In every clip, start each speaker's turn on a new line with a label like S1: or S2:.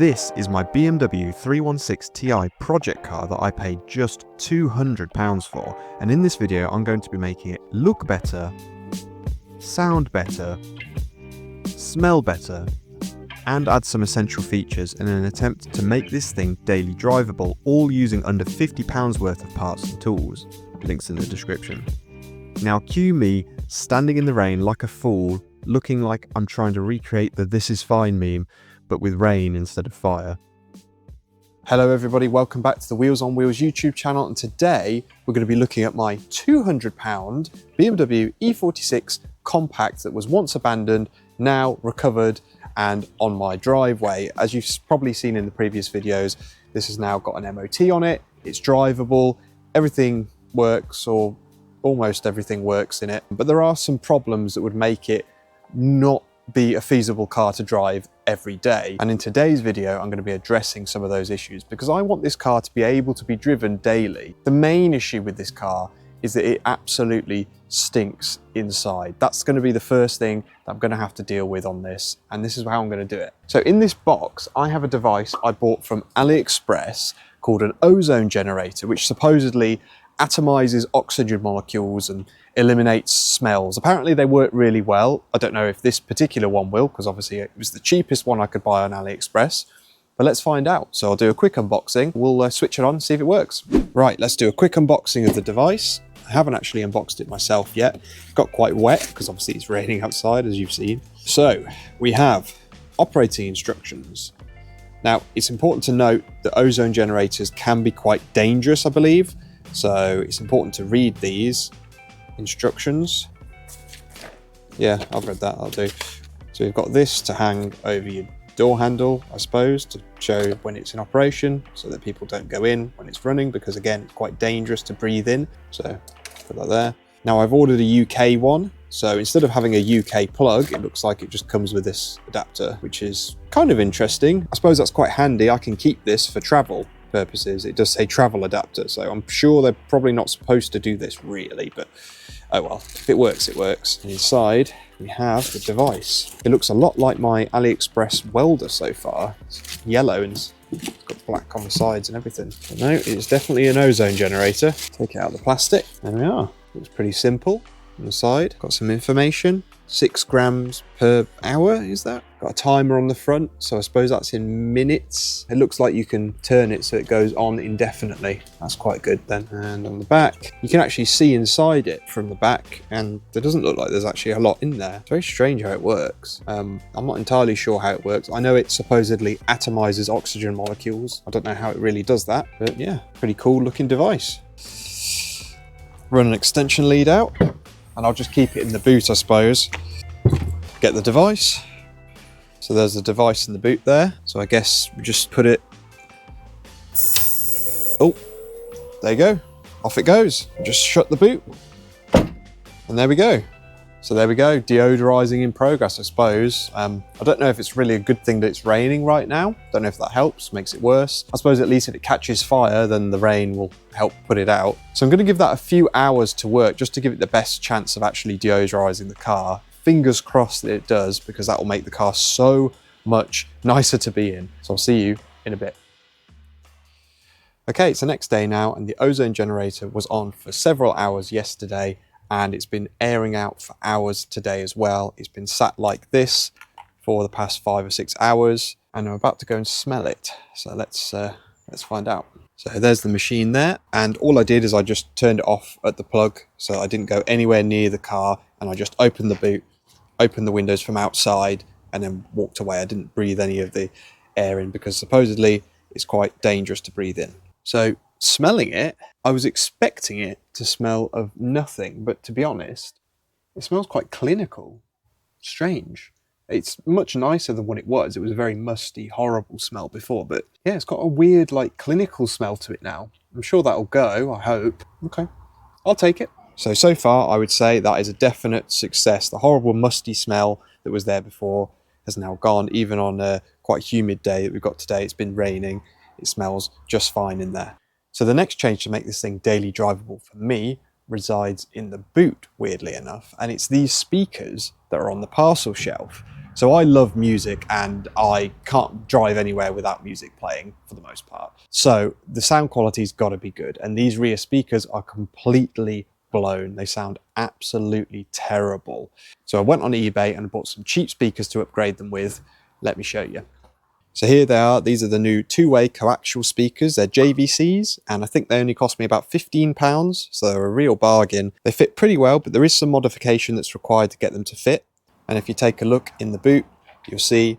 S1: This is my BMW 316 Ti project car that I paid just £200 for, and in this video I'm going to be making it look better, sound better, smell better, and add some essential features in an attempt to make this thing daily drivable, all using under £50 worth of parts and tools. Links in the description. Now cue me standing in the rain like a fool, looking like I'm trying to recreate the "this is fine" meme, but with rain instead of fire. Hello everybody, welcome back to the Wheels on Wheels YouTube channel, and today we're going to be looking at my £200 BMW E46 compact that was once abandoned, now recovered and on my driveway. As you've probably seen in the previous videos, this has now got an MOT on it, it's drivable, everything works, or almost everything works in it, but there are some problems that would make it not be a feasible car to drive every day. And in today's video, I'm going to be addressing some of those issues because I want this car to be able to be driven daily. The main issue with this car is that it absolutely stinks inside. That's going to be the first thing that I'm going to have to deal with on this, and this is how I'm going to do it. So in this box, I have a device I bought from AliExpress called an ozone generator, which supposedly atomizes oxygen molecules and eliminates smells. Apparently they work really well. I don't know if this particular one will, because obviously it was the cheapest one I could buy on AliExpress, but let's find out. So I'll do a quick unboxing. We'll switch it on and see if it works. Right, let's do a quick unboxing of the device. I haven't actually unboxed it myself yet. It got quite wet because obviously it's raining outside, as you've seen. So we have operating instructions. Now it's important to note that ozone generators can be quite dangerous, I believe. So it's important to read these instructions. Yeah, I've read that, I'll do. So we've got this to hang over your door handle, I suppose, to show when it's in operation so that people don't go in when it's running, because again, it's quite dangerous to breathe in. So put that there. Now I've ordered a UK one. So instead of having a UK plug, it looks like it just comes with this adapter, which is kind of interesting. I suppose that's quite handy. I can keep this for travel purposes. It does say travel adapter, so I'm sure they're probably not supposed to do this really, but oh well, if it works, it works. And inside we have the device. It looks a lot like my AliExpress welder so far. It's yellow and it's got black on the sides and everything. But no, it's definitely an ozone generator. Take it out of the plastic. There we are. Looks pretty simple. On the side, got some information. 6 grams per hour, is that? Got a timer on the front, so I suppose that's in minutes. It looks like you can turn it so it goes on indefinitely. That's quite good then. And on the back, you can actually see inside it from the back, and it doesn't look like there's actually a lot in there. It's very strange how it works. I'm not entirely sure how it works. I know it supposedly atomizes oxygen molecules. I don't know how it really does that, but yeah, pretty cool looking device. Run an extension lead out, and I'll just keep it in the boot, I suppose. Get the device. So there's the device in the boot there. So I guess we just put it. Oh, there you go. Off it goes. Just shut the boot. And there we go. So there we go, deodorizing in progress, I suppose. I don't know if it's really a good thing that it's raining right now. Don't know if that helps, makes it worse. I suppose at least if it catches fire, then the rain will help put it out. So I'm gonna give that a few hours to work just to give it the best chance of actually deodorizing the car. Fingers crossed that it does, because that will make the car so much nicer to be in. So I'll see you in a bit. Okay, it's the next day now, and the ozone generator was on for several hours yesterday, and it's been airing out for hours today as well. It's been sat like this for the past 5 or 6 hours, and I'm about to go and smell it. So let's find out. So there's the machine there, and all I did is I just turned it off at the plug, so I didn't go anywhere near the car, and I just opened the boot, opened the windows from outside, and then walked away. I didn't breathe any of the air in because supposedly it's quite dangerous to breathe in. So smelling it, I was expecting it to smell of nothing, but to be honest, it smells quite clinical. Strange. It's much nicer than what it was. It was a very musty, horrible smell before, but yeah, it's got a weird, like, clinical smell to it now. I'm sure that'll go, I hope. Okay, I'll take it. So far, I would say that is a definite success. The horrible, musty smell that was there before has now gone, even on a quite humid day that we've got today. It's been raining. It smells just fine in there. So the next change to make this thing daily drivable for me resides in the boot, weirdly enough, and it's these speakers that are on the parcel shelf. So I love music and I can't drive anywhere without music playing for the most part. So the sound quality's got to be good, and these rear speakers are completely blown. They sound absolutely terrible. So I went on eBay and bought some cheap speakers to upgrade them with. Let me show you. So here they are. These are the new two-way coaxial speakers. They're JVCs, and I think they only cost me about £15, so they're a real bargain. They fit pretty well, but there is some modification that's required to get them to fit. And if you take a look in the boot, you'll see,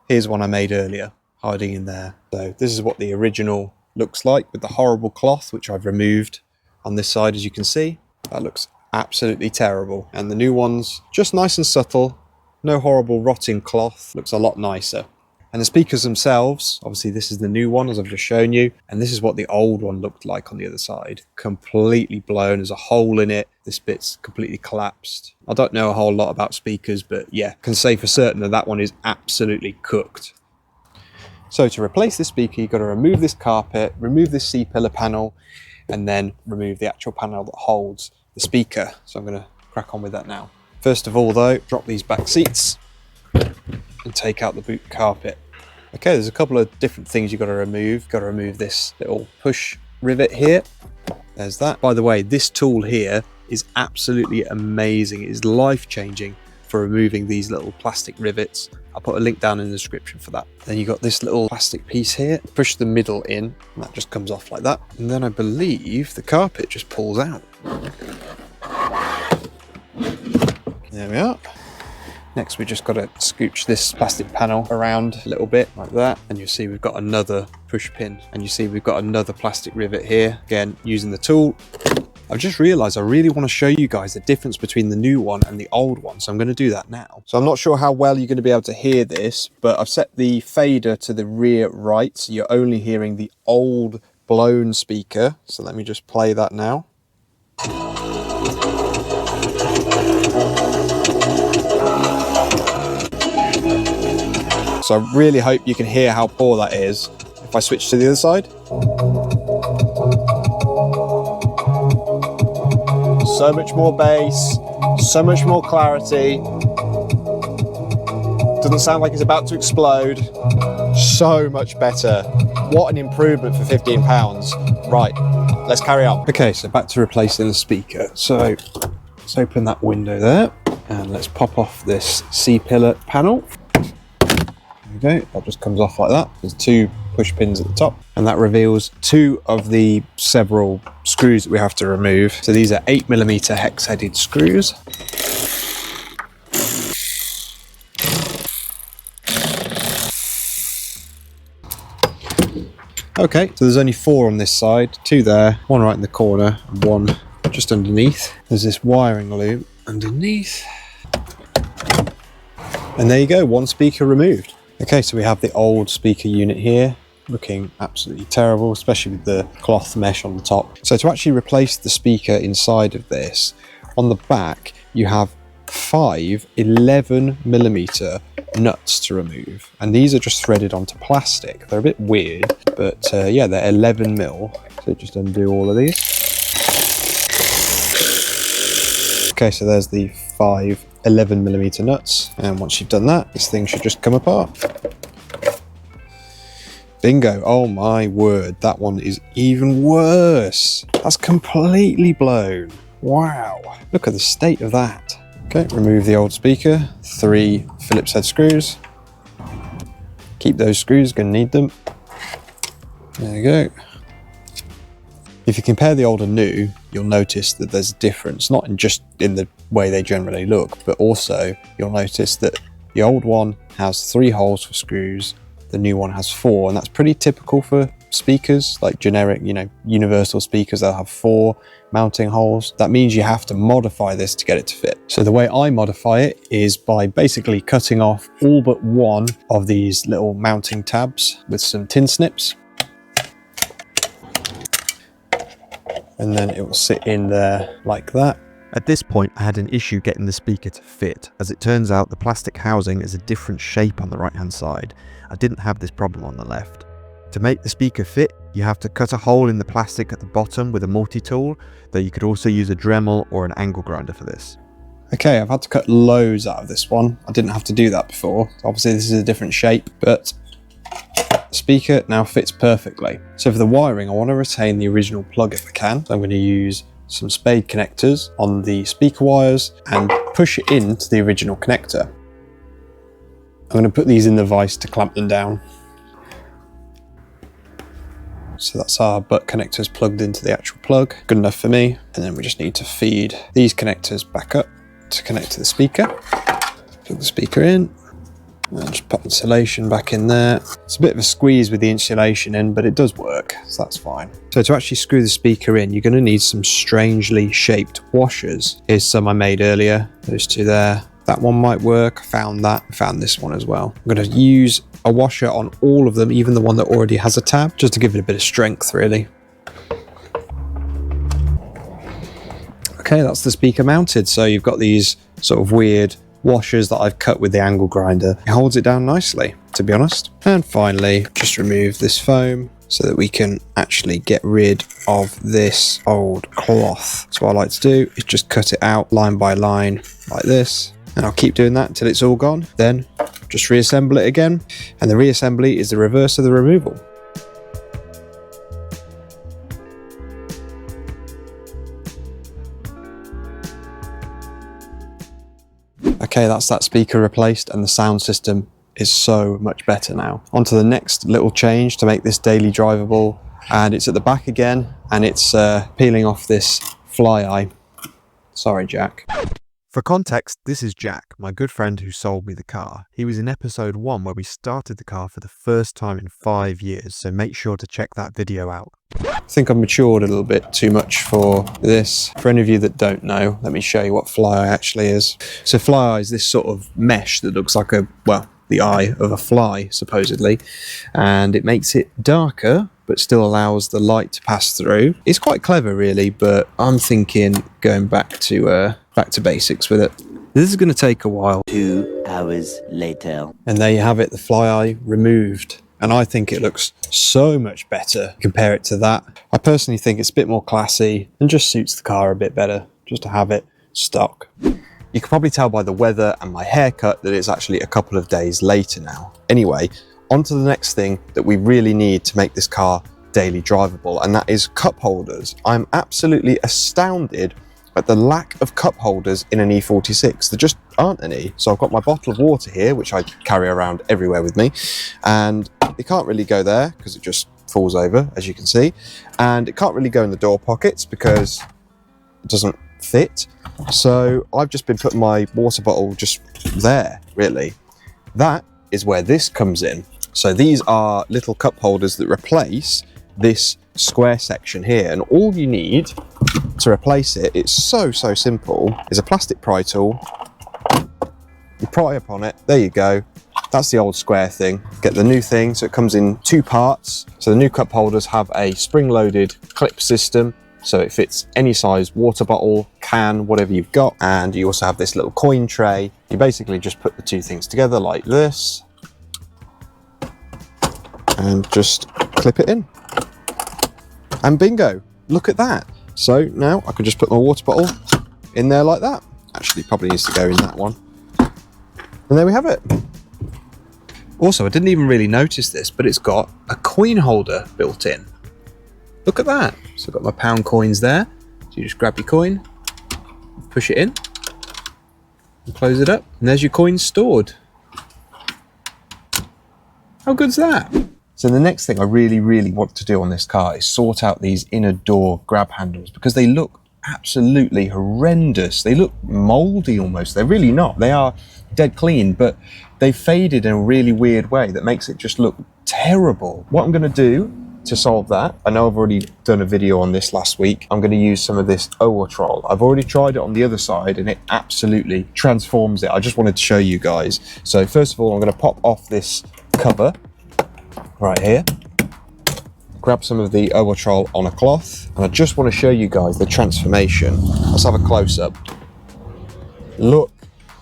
S1: here's one I made earlier, hiding in there. So this is what the original looks like with the horrible cloth, which I've removed on this side, as you can see. That looks absolutely terrible. And the new one's just nice and subtle, no horrible rotting cloth, looks a lot nicer. And the speakers themselves, obviously this is the new one as I've just shown you, and this is what the old one looked like on the other side. Completely blown, there's a hole in it, this bit's completely collapsed. I don't know a whole lot about speakers, but yeah, can say for certain that that one is absolutely cooked. So to replace this speaker, you've got to remove this carpet, remove this C-pillar panel, and then remove the actual panel that holds the speaker. So I'm going to crack on with that now. First of all though, drop these back seats and take out the boot carpet. Okay, there's a couple of different things you've got to remove. Got to remove this little push rivet here. There's that. By the way, this tool here is absolutely amazing. It is life-changing for removing these little plastic rivets. I'll put a link down in the description for that. Then you got this little plastic piece here. Push the middle in, and that just comes off like that. And then I believe the carpet just pulls out. There we are. Next, we just got to scooch this plastic panel around a little bit like that. And you see we've got another push pin. And you see we've got another plastic rivet here. Again, using the tool. I've just realized I really want to show you guys the difference between the new one and the old one. So I'm going to do that now. So I'm not sure how well you're going to be able to hear this, but I've set the fader to the rear right. So you're only hearing the old blown speaker. So let me just play that now. So I really hope you can hear how poor that is. If I switch to the other side. So much more bass, so much more clarity. Doesn't sound like it's about to explode. So much better. What an improvement for £15. Right, let's carry on. Okay, so back to replacing the speaker. So let's open that window there and let's pop off this C-pillar panel. There we go, that just comes off like that. There's two push pins at the top, and that reveals two of the several screws that we have to remove. So these are 8mm hex-headed screws. Okay, so there's only 4 on this side, 2 there, 1 right in the corner, and 1 just underneath. There's this wiring loop underneath. And there you go, 1 speaker removed. Okay, so we have the old speaker unit here, looking absolutely terrible, especially with the cloth mesh on the top. So to actually replace the speaker inside of this, on the back you have 5 11mm nuts to remove, and these are just threaded onto plastic. They're a bit weird, but yeah, they're 11mm. So just undo all of these. Okay, so there's the 5 11mm nuts, and once you've done that, this thing should just come apart. Bingo. Oh my word, that one is even worse. That's completely blown. Wow, look at the state of that. Okay, remove the old speaker, 3 Phillips head screws. Keep those screws, gonna need them. There you go. If you compare the old and new, you'll notice that there's a difference, not just in the way they generally look, but also you'll notice that the old one has 3 holes for screws, the new one has 4, and that's pretty typical for speakers, like generic, you know, universal speakers. They'll have 4 mounting holes. That means you have to modify this to get it to fit. So the way I modify it is by basically cutting off all but one of these little mounting tabs with some tin snips. And then it will sit in there like that.
S2: At this point, I had an issue getting the speaker to fit. As it turns out, the plastic housing is a different shape on the right hand side. I didn't have this problem on the left. To make the speaker fit,
S1: You have to cut a hole in the plastic at the bottom with a multi-tool, though you could also use a Dremel or an angle grinder for this.
S3: Okay, I've had to cut loads out of this one. I didn't have to do that before. Obviously this is a different shape, but the speaker now fits perfectly. So for the wiring, I want to retain the original plug if I can. So I'm going to use some spade connectors on the speaker wires and push it into the original connector. I'm going to put these in the vise to clamp them down. So that's our butt connectors plugged into the actual plug. Good enough for me. And then we just need to feed these connectors back up to connect to the speaker. Plug the speaker in. And just put insulation back in there. It's a bit of a squeeze with the insulation in, but it does work, so that's fine. So to actually screw the speaker in, you're going to need some strangely shaped washers. Here's some I made earlier, those two there. That one might work. I found that. I found this one as well. I'm going to use a washer on all of them, even the one that already has a tab, just to give it a bit of strength, really. Okay, that's the speaker mounted. So you've got these sort of weird washers that I've cut with the angle grinder. It holds it down nicely, to be honest. And finally, just remove this foam so that we can actually get rid of this old cloth. So what I like to do is just cut it out line by line like this. And I'll keep doing that until it's all gone. Then just reassemble it again. And the reassembly is the reverse of the removal. Okay, that's that speaker replaced and the sound system is so much better now. On to the next little change to make this daily drivable, and it's at the back again, and it's peeling off this fly eye. Sorry, Jack.
S1: For context, this is Jack, my good friend who sold me the car. He was in episode 1 where we started the car for the first time in 5 years, so make sure to check that video out.
S3: I think I've matured a little bit too much for this. For any of you that don't know, let me show you what fly eye actually is. So fly eye is this sort of mesh that looks like the eye of a fly, supposedly, and it makes it darker but still allows the light to pass through. It's quite clever, really, but I'm thinking going back to basics with it. This is going to take a while.
S4: 2 hours later.
S3: And there you have it, the fly eye removed. And I think it looks so much better. Compare it to that. I personally think it's a bit more classy and just suits the car a bit better, just to have it stock. You can probably tell by the weather and my haircut that it's actually a couple of days later now. Anyway, on to the next thing that we really need to make this car daily drivable, and that is cup holders. I'm absolutely astounded at the lack of cup holders in an E46. There just aren't any. So I've got my bottle of water here, which I carry around everywhere with me, and it can't really go there because it just falls over, as you can see, and it can't really go in the door pockets because it doesn't fit. So I've just been putting my water bottle just there, really. That is where this comes in. So these are little cup holders that replace this square section here, and all you need to replace it, it's so simple, is a plastic pry tool. You pry upon it, there you go. That's the old square thing. Get the new thing, so it comes in 2 parts. So the new cup holders have a spring-loaded clip system, so it fits any size water bottle, can, whatever you've got. And you also have this little coin tray. You basically just put the 2 things together like this and just clip it in. And bingo, look at that. So now I can just put my water bottle in there like that. Actually, probably needs to go in that one. And there we have it. Also, I didn't even really notice this, but it's got a coin holder built in. Look at that. So I've got my pound coins there. So you just grab your coin, push it in, and close it up. And there's your coins stored. How good's that? So the next thing I really want to do on this car is sort out these inner door grab handles, because they look absolutely horrendous. They look moldy almost. They're really not. They are dead clean, but they faded in a really weird way that makes it just look terrible. What I'm going to do to solve that, I know I've already done a video on this last week. I'm going to use some of this Odour. I've already tried it on the other side and it absolutely transforms it. I just wanted to show you guys. So first of all, I'm going to pop off this cover right here, grab some of the Odour on a cloth, and I just want to show you guys the transformation. Let's have a close-up. Look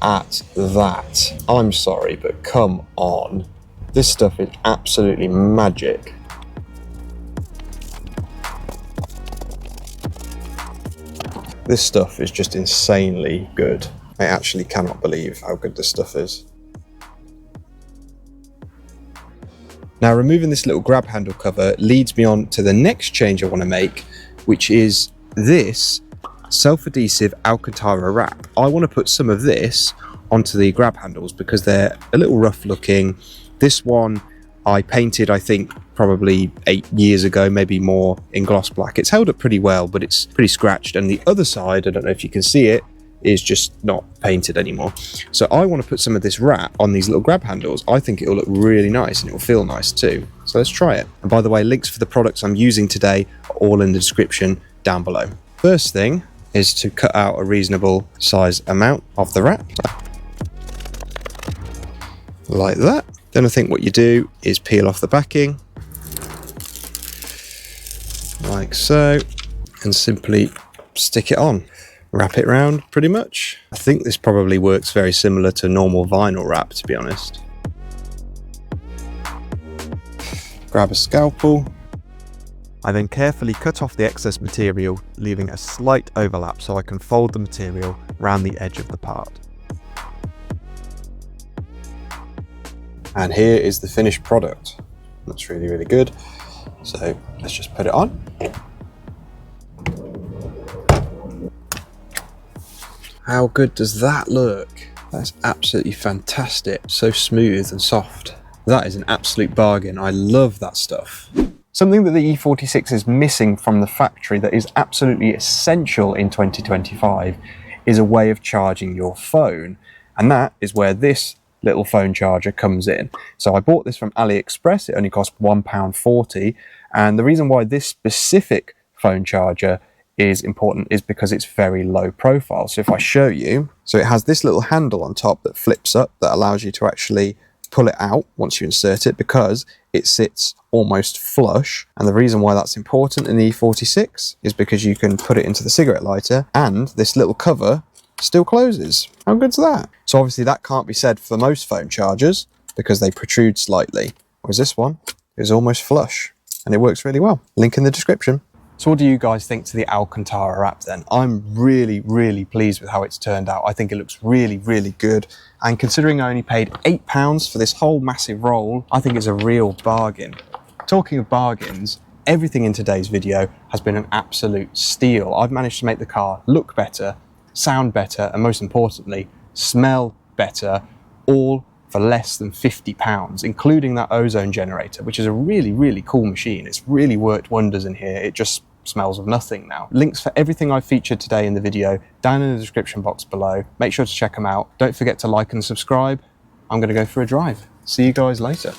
S3: at that. I'm sorry, but come on. This stuff is absolutely magic. This stuff is just insanely good. I actually cannot believe how good this stuff is. Now, removing this little grab handle cover leads me on to the next change I want to make, which is this self-adhesive Alcantara wrap. I want to put some of this onto the grab handles because they're a little rough looking. This one I painted, I think, probably 8 years ago, maybe more, in gloss black. It's held up pretty well, but it's pretty scratched. And the other side, I don't know if you can see it, is just not painted anymore. So I want to put some of this wrap on these little grab handles. I think it'll look really nice and it'll feel nice too. So let's try it. And by the way, links for the products I'm using today are all in the description down below. First thing is to cut out a reasonable size amount of the wrap. Like that. Then I think what you do is peel off the backing. Like so. And simply stick it on. Wrap it round pretty much. I think this probably works very similar to normal vinyl wrap, to be honest. Grab a scalpel.
S1: I then carefully cut off the excess material, leaving a slight overlap so I can fold the material around the edge of the part.
S3: And here is the finished product. Looks really, really good. So let's just put it on. How good does that look? That's absolutely fantastic. So smooth and soft. That is an absolute bargain. I love that stuff. Something that the E46 is missing from the factory that is absolutely essential in 2025 is a way of charging your phone. And that is where this little phone charger comes in. So I bought this from AliExpress. It only cost £1.40. And the reason why this specific phone charger is important is because it's very low profile. So if I show you, so it has this little handle on top that flips up that allows you to actually pull it out once you insert it because it sits almost flush. And the reason why that's important in the E46 is because you can put it into the cigarette lighter and this little cover still closes. How good's that? So obviously that can't be said for most phone chargers because they protrude slightly, whereas this one is almost flush and it works really well. Link in the description. So what do you guys think to the Alcantara wrap then? I'm really, really pleased with how it's turned out. I think it looks really, really good. And considering I only paid £8 for this whole massive roll, I think it's a real bargain. Talking of bargains, everything in today's video has been an absolute steal. I've managed to make the car look better, sound better, and most importantly, smell better, all for less than £50, including that ozone generator, which is a really, really cool machine. It's really worked wonders in here. It just smells of nothing now. Links for everything I've featured today in the video down in the description box below. Make sure to check them out. Don't forget to like and subscribe. I'm going to go for a drive. See you guys later.